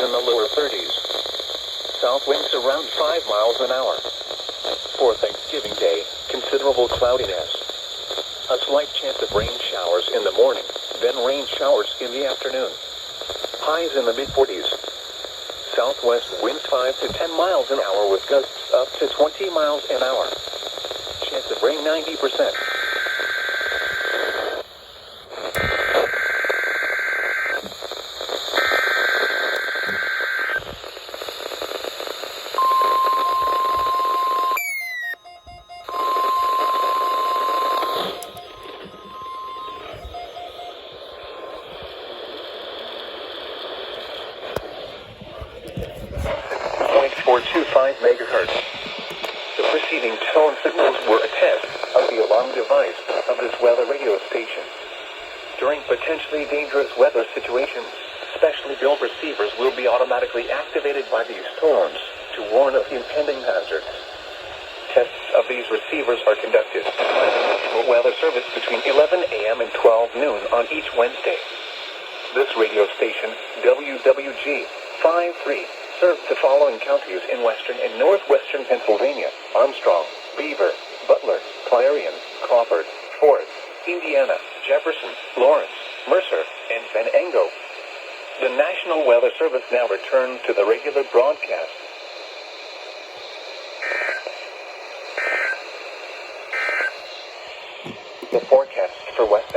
in the lower 30s. South winds around 5 miles an hour. For Thanksgiving Day, considerable cloudiness. A slight chance of rain showers in the morning, then rain showers in the afternoon. Highs in the mid-40s. Southwest winds 5 to 10 miles an hour with gusts up to 20 miles an hour. Chance of rain 90%. .425 megahertz. The preceding tone signals were a test of the alarm device of this weather radio station. During potentially dangerous weather situations, specially built receivers will be automatically activated by these storms to warn of impending hazards. Tests of these receivers are conducted by the National Weather Service between 11 a.m. and 12 noon on each Wednesday. This radio station, WWG 53, serves the following counties in western and northwestern Pennsylvania: Armstrong, Beaver, Butler, Clarion, Crawford, Fort, Indiana, Jefferson, Lawrence, Mercer, and Venango. The National Weather Service now returns to the regular broadcast. The forecast for West